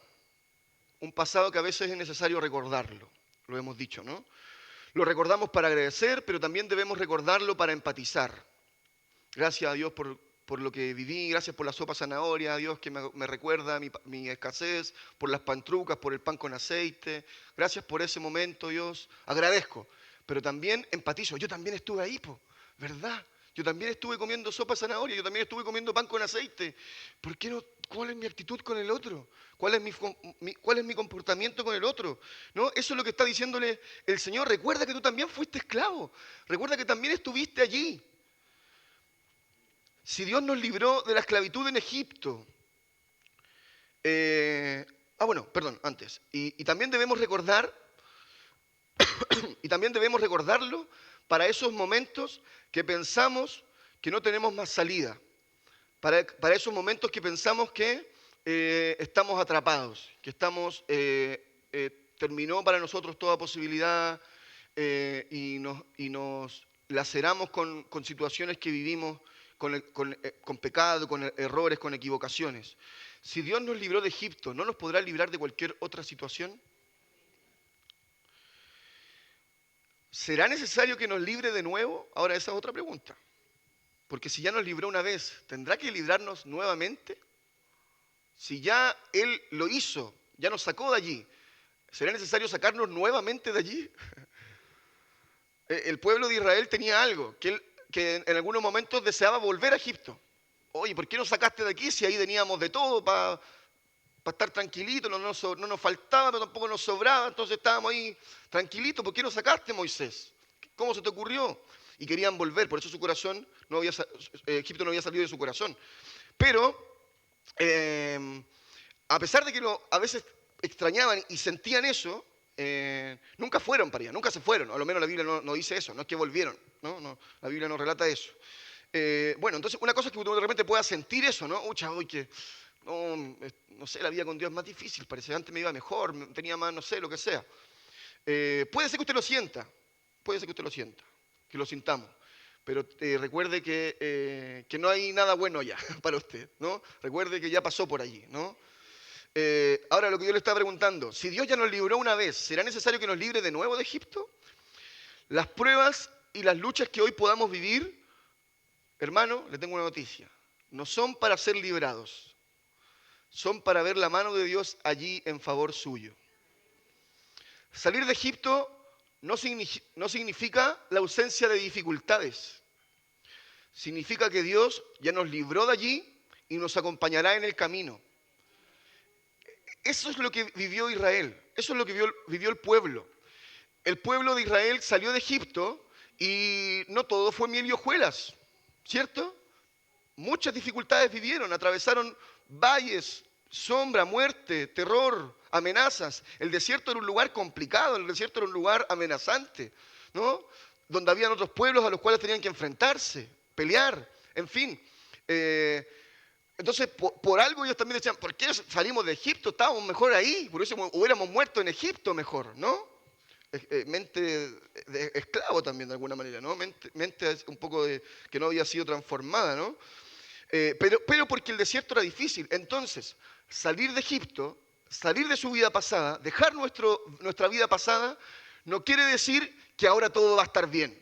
que a veces es necesario recordarlo, lo hemos dicho, ¿no? Lo recordamos para agradecer, pero también debemos recordarlo para empatizar. Gracias a Dios por lo que viví, gracias por la sopa zanahoria, Dios que me recuerda mi escasez, por las pantrucas, por el pan con aceite. Gracias por ese momento, Dios. Agradezco, pero también empatizo. Yo también estuve ahí, ¿verdad? Yo también estuve comiendo sopa zanahoria, yo también estuve comiendo pan con aceite. ¿Por qué no? ¿Cuál es mi actitud con el otro? ¿Cuál es mi comportamiento con el otro? ¿No? Eso es lo que está diciéndole el Señor. Recuerda que tú también fuiste esclavo. Recuerda que también estuviste allí. Si Dios nos libró de la esclavitud en Egipto. Antes. Y también debemos recordar, y también debemos recordarlo para esos momentos que pensamos que no tenemos más salida. Para esos momentos que pensamos que estamos atrapados, que terminó para nosotros toda posibilidad y nos laceramos con situaciones que vivimos con pecado, con errores, con equivocaciones. Si Dios nos libró de Egipto, ¿no nos podrá librar de cualquier otra situación? ¿Será necesario que nos libre de nuevo? Ahora esa es otra pregunta. Porque si ya nos libró una vez, ¿tendrá que librarnos nuevamente? Si ya Él lo hizo, ya nos sacó de allí, ¿será necesario sacarnos nuevamente de allí? El pueblo de Israel tenía algo, que en algunos momentos deseaba volver a Egipto. Oye, ¿por qué nos sacaste de aquí si ahí teníamos de todo para estar tranquilitos? No nos faltaba, pero tampoco nos sobraba, entonces estábamos ahí tranquilitos. ¿Por qué nos sacaste, Moisés? ¿Cómo se te ocurrió? Y querían volver, por eso su corazón Egipto no había salido de su corazón. Pero, a pesar de que a veces extrañaban y sentían eso, nunca fueron para allá, nunca se fueron. A lo menos la Biblia no dice eso, no es que volvieron, ¿no? La Biblia no relata eso. Entonces una cosa es que uno de repente pueda sentir eso, ¿no? No, no sé, la vida con Dios es más difícil, parece. Antes me iba mejor, tenía más, no sé, lo que sea. Puede ser que usted lo sienta, puede ser que usted lo sienta, que lo sintamos. Pero recuerde que no hay nada bueno ya para usted, ¿no? Recuerde que ya pasó por allí, ¿no? Ahora lo que yo le estaba preguntando, si Dios ya nos libró una vez, ¿será necesario que nos libre de nuevo de Egipto? Las pruebas y las luchas que hoy podamos vivir, hermano, le tengo una noticia, no son para ser librados, son para ver la mano de Dios allí en favor suyo. Salir de Egipto no significa la ausencia de dificultades, significa que Dios ya nos libró de allí y nos acompañará en el camino. Eso es lo que vivió Israel, eso es lo que vivió el pueblo. El pueblo de Israel salió de Egipto y no todo fue miel y hojuelas, ¿cierto? Muchas dificultades vivieron, atravesaron valles, sombra, muerte, terror, amenazas. El desierto era un lugar complicado, el desierto era un lugar amenazante, ¿no? Donde habían otros pueblos a los cuales tenían que enfrentarse, pelear, en fin. Entonces, por algo ellos también decían, ¿por qué salimos de Egipto? Estábamos mejor ahí, por eso hubiéramos muerto en Egipto mejor, ¿no? Mente de esclavo también de alguna manera, ¿no? Mente un poco de, que no había sido transformada, ¿no? Pero porque el desierto era difícil. Entonces, salir de Egipto, salir de su vida pasada, dejar nuestra vida pasada, no quiere decir que ahora todo va a estar bien.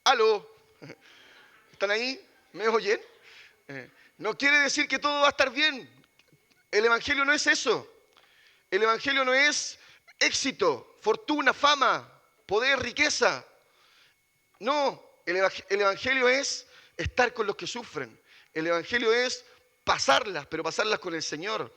¿Aló? ¿Están ahí? ¿Me oyen? No quiere decir que todo va a estar bien. El Evangelio no es eso. El Evangelio no es éxito, fortuna, fama, poder, riqueza. No, el Evangelio es estar con los que sufren. El Evangelio es pasarlas, pero pasarlas con el Señor.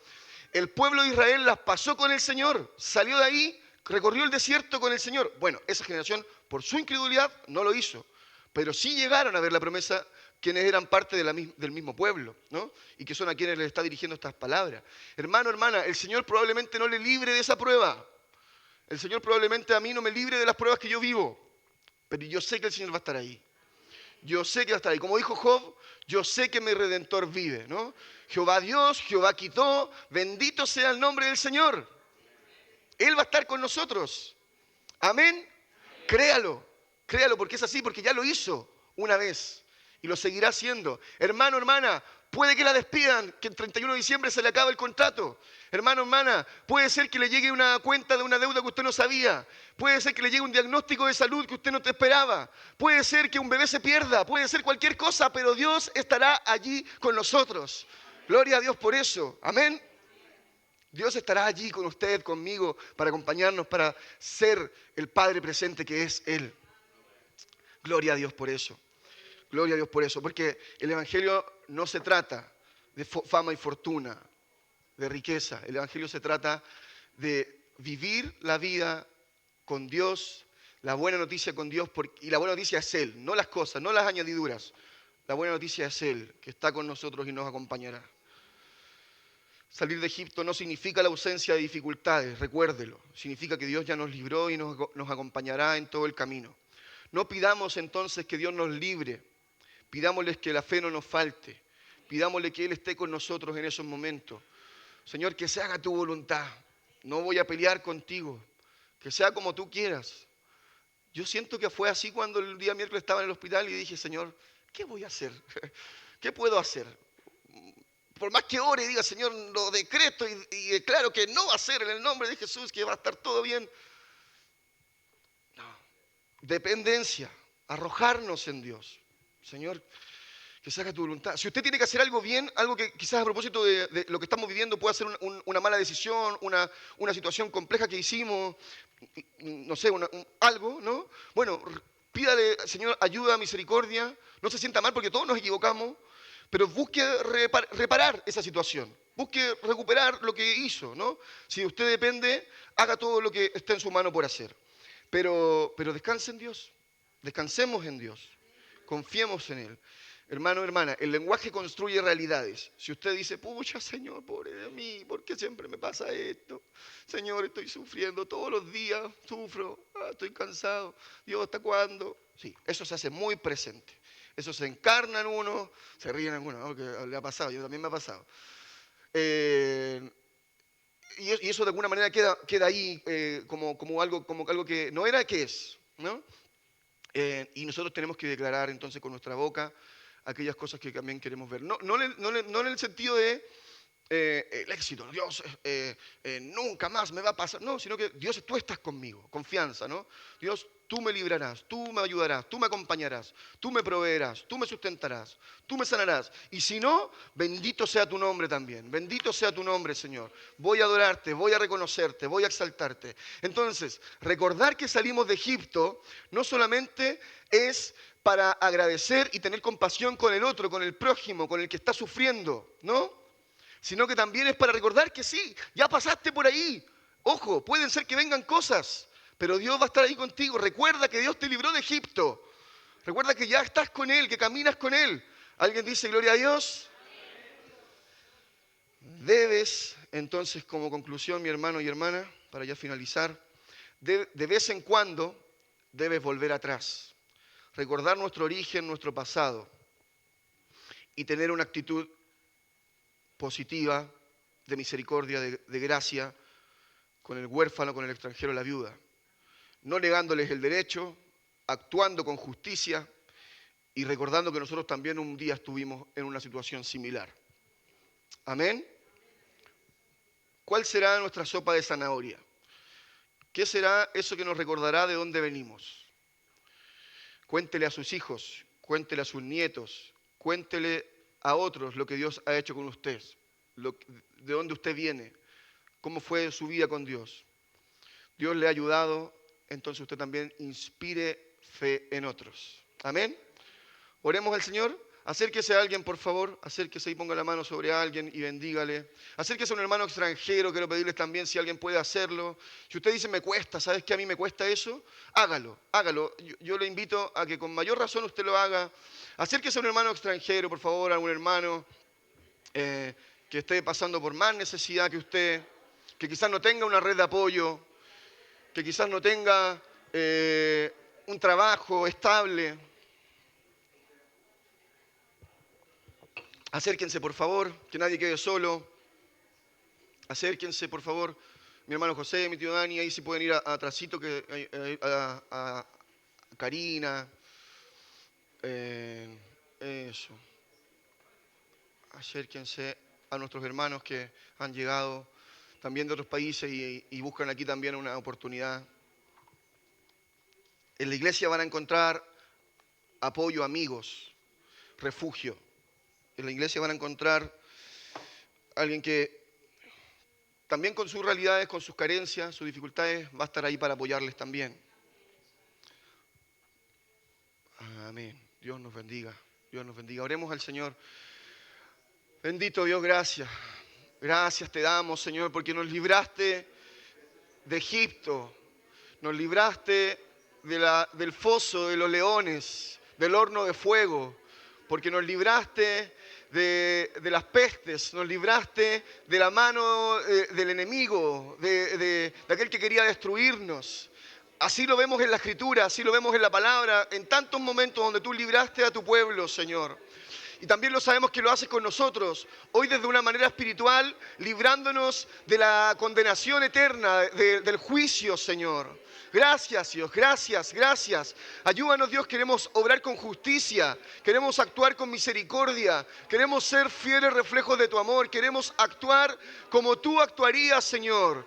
El pueblo de Israel las pasó con el Señor, salió de ahí, recorrió el desierto con el Señor. Bueno, esa generación, por su incredulidad, no lo hizo, pero sí llegaron a ver la promesa quienes eran parte del mismo pueblo, ¿no? Y que son a quienes les está dirigiendo estas palabras. Hermano, hermana, el Señor probablemente no le libre de esa prueba. El Señor probablemente a mí no me libre de las pruebas que yo vivo, pero yo sé que el Señor va a estar ahí. Yo sé que va a estar ahí. Como dijo Job, yo sé que mi Redentor vive, ¿no? Jehová Dios, Jehová quitó, bendito sea el nombre del Señor. Él va a estar con nosotros. Amén. Créalo, créalo porque es así, porque ya lo hizo una vez y lo seguirá haciendo. Hermano, hermana, puede que la despidan, que el 31 de diciembre se le acabe el contrato. Hermano, hermana, puede ser que le llegue una cuenta de una deuda que usted no sabía. Puede ser que le llegue un diagnóstico de salud que usted no te esperaba. Puede ser que un bebé se pierda. Puede ser cualquier cosa, pero Dios estará allí con nosotros. Gloria a Dios por eso. Amén. Dios estará allí con usted, conmigo, para acompañarnos, para ser el Padre presente que es Él. Gloria a Dios por eso. Gloria a Dios por eso. Porque el Evangelio no se trata de fama y fortuna, de riqueza. El Evangelio se trata de vivir la vida con Dios, la buena noticia con Dios, y la buena noticia es Él, no las cosas, no las añadiduras. La buena noticia es Él, que está con nosotros y nos acompañará. Salir de Egipto no significa la ausencia de dificultades, recuérdelo. Significa que Dios ya nos libró y nos acompañará en todo el camino. No pidamos entonces que Dios nos libre, pidámosle que la fe no nos falte, pidámosle que Él esté con nosotros en esos momentos. Señor, que se haga tu voluntad, no voy a pelear contigo, que sea como tú quieras. Yo siento que fue así cuando el día miércoles estaba en el hospital y dije, Señor, ¿qué voy a hacer? ¿Qué puedo hacer? Por más que ore y diga, Señor, lo decreto y declaro que no va a ser en el nombre de Jesús, que va a estar todo bien. No. Dependencia, arrojarnos en Dios. Señor, que se haga tu voluntad. Si usted tiene que hacer algo bien, algo que quizás a propósito de lo que estamos viviendo pueda ser una mala decisión, una situación compleja que hicimos, no sé, algo, ¿no? Bueno, pídale, Señor, ayuda, misericordia. No se sienta mal porque todos nos equivocamos. Pero busque reparar esa situación, busque recuperar lo que hizo, ¿no? Si de usted depende, haga todo lo que esté en su mano por hacer. Pero descanse en Dios, descansemos en Dios, confiemos en Él. Hermano, hermana, el lenguaje construye realidades. Si usted dice, pucha, Señor, pobre de mí, ¿por qué siempre me pasa esto? Señor, estoy sufriendo todos los días, sufro, estoy cansado. Dios, ¿hasta cuándo? Sí, eso se hace muy presente. Eso se encarna en uno, se ríen algunos, ¿no? Que le ha pasado, yo también me ha pasado. Eh, y eso de alguna manera queda ahí como algo que no era, que es, ¿no? Y nosotros tenemos que declarar entonces con nuestra boca aquellas cosas que también queremos ver. No en el sentido de el éxito, Dios nunca más me va a pasar. No, sino que Dios, tú estás conmigo, confianza, ¿no? Dios, tú me librarás, tú me ayudarás, tú me acompañarás, tú me proveerás, tú me sustentarás, tú me sanarás. Y si no, bendito sea tu nombre también, bendito sea tu nombre, Señor. Voy a adorarte, voy a reconocerte, voy a exaltarte. Entonces, recordar que salimos de Egipto no solamente es para agradecer y tener compasión con el otro, con el prójimo, con el que está sufriendo, ¿no? Sino que también es para recordar que sí, ya pasaste por ahí. Ojo, pueden ser que vengan cosas, pero Dios va a estar ahí contigo. Recuerda que Dios te libró de Egipto. Recuerda que ya estás con Él, que caminas con Él. ¿Alguien dice gloria a Dios? Debes, entonces, como conclusión, mi hermano y hermana, para ya finalizar, de vez en cuando debes volver atrás, recordar nuestro origen, nuestro pasado y tener una actitud positiva, de misericordia, de gracia, con el huérfano, con el extranjero, la viuda. No negándoles el derecho, actuando con justicia y recordando que nosotros también un día estuvimos en una situación similar. Amén. ¿Cuál será nuestra sopa de zanahoria? ¿Qué será eso que nos recordará de dónde venimos? Cuéntele a sus hijos, cuéntele a sus nietos, cuéntele a otros lo que Dios ha hecho con usted, de dónde usted viene, cómo fue su vida con Dios. Dios le ha ayudado, entonces usted también inspire fe en otros. Amén. Oremos al Señor. Acérquese a alguien, por favor. Acérquese y ponga la mano sobre alguien y bendígale. Acérquese a un hermano extranjero. Quiero pedirles también si alguien puede hacerlo. Si usted dice, me cuesta, ¿sabes que a mí me cuesta eso? Hágalo, hágalo. Yo le invito a que con mayor razón usted lo haga. Acérquese a un hermano extranjero, por favor, a un hermano que esté pasando por más necesidad que usted, que quizás no tenga una red de apoyo, que quizás no tenga un trabajo estable. Acérquense, por favor, que nadie quede solo. Acérquense, por favor. Mi hermano José, mi tío Dani, ahí sí pueden ir atrásito, a Karina. Eso. Acérquense a nuestros hermanos que han llegado también de otros países y buscan aquí también una oportunidad. En la iglesia van a encontrar apoyo, amigos, refugio. En la iglesia van a encontrar alguien que también con sus realidades, con sus carencias, sus dificultades, va a estar ahí para apoyarles también. Amén. Dios nos bendiga. Dios nos bendiga. Oremos al Señor. Bendito Dios, gracias. Gracias te damos, Señor, porque nos libraste de Egipto. Nos libraste del foso de los leones, del horno de fuego. Porque nos libraste de las pestes, nos libraste de la mano del enemigo, de aquel que quería destruirnos. Así lo vemos en la Escritura, así lo vemos en la palabra, en tantos momentos donde tú libraste a tu pueblo, Señor. Y también lo sabemos que lo haces con nosotros, hoy desde una manera espiritual, librándonos de la condenación eterna, del juicio, Señor. Gracias, Dios, gracias, gracias. Ayúdanos, Dios, queremos obrar con justicia, queremos actuar con misericordia, queremos ser fieles reflejos de tu amor, queremos actuar como tú actuarías, Señor.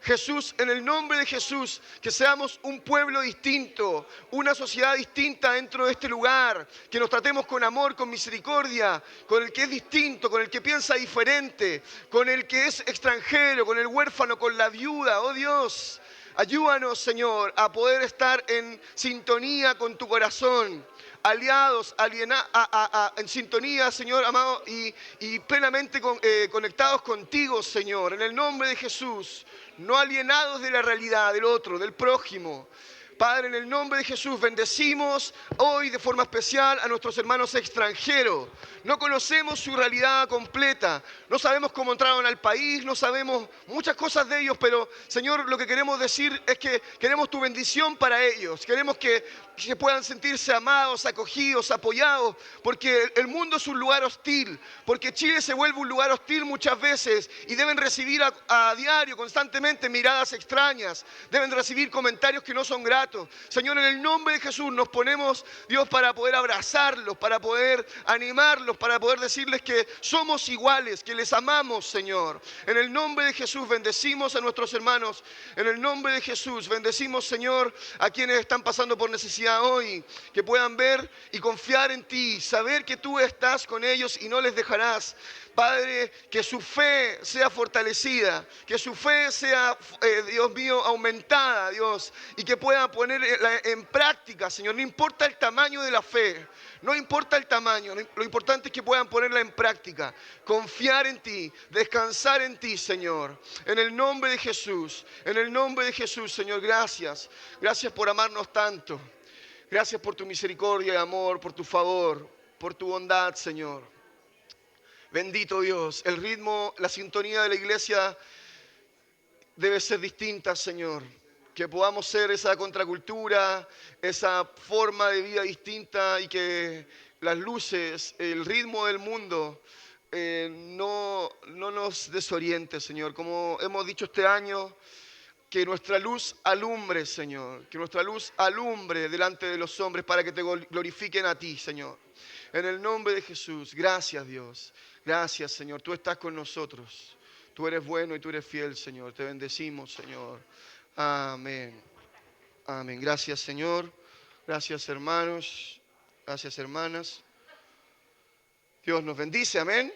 Jesús, en el nombre de Jesús, que seamos un pueblo distinto, una sociedad distinta dentro de este lugar, que nos tratemos con amor, con misericordia, con el que es distinto, con el que piensa diferente, con el que es extranjero, con el huérfano, con la viuda, oh Dios. Ayúdanos, Señor, a poder estar en sintonía con tu corazón, aliados, en sintonía, Señor amado, y plenamente conectados contigo, Señor, en el nombre de Jesús, no alienados de la realidad del otro, del prójimo. Padre, en el nombre de Jesús, bendecimos hoy de forma especial a nuestros hermanos extranjeros. No conocemos su realidad completa, no sabemos cómo entraron al país, no sabemos muchas cosas de ellos, pero Señor, lo que queremos decir es que queremos tu bendición para ellos. Queremos que puedan sentirse amados, acogidos, apoyados, porque el mundo es un lugar hostil, porque Chile se vuelve un lugar hostil muchas veces y deben recibir a diario, constantemente, miradas extrañas, deben recibir comentarios que no son gratos. Señor, en el nombre de Jesús nos ponemos, Dios, para poder abrazarlos, para poder animarlos, para poder decirles que somos iguales, que les amamos, Señor. En el nombre de Jesús bendecimos a nuestros hermanos. En el nombre de Jesús bendecimos, Señor, a quienes están pasando por necesidad hoy, que puedan ver y confiar en ti, saber que tú estás con ellos y no les dejarás. Padre, que su fe sea fortalecida, que su fe sea, Dios mío, aumentada, Dios, y que puedan ponerla en práctica, Señor. No importa el tamaño de la fe, no importa el tamaño, lo importante es que puedan ponerla en práctica, confiar en ti, descansar en ti, Señor. En el nombre de Jesús, en el nombre de Jesús, Señor, gracias. Gracias por amarnos tanto. Gracias por tu misericordia y amor, por tu favor, por tu bondad, Señor. Bendito Dios, el ritmo, la sintonía de la iglesia debe ser distinta, Señor. Que podamos ser esa contracultura, esa forma de vida distinta y que las luces, el ritmo del mundo no nos desoriente, Señor. Como hemos dicho este año, que nuestra luz alumbre, Señor. Que nuestra luz alumbre delante de los hombres para que te glorifiquen a ti, Señor. En el nombre de Jesús, gracias, Dios. Gracias, Señor. Tú estás con nosotros. Tú eres bueno y tú eres fiel, Señor. Te bendecimos, Señor. Amén. Amén. Gracias, Señor. Gracias, hermanos. Gracias, hermanas. Dios nos bendice. Amén.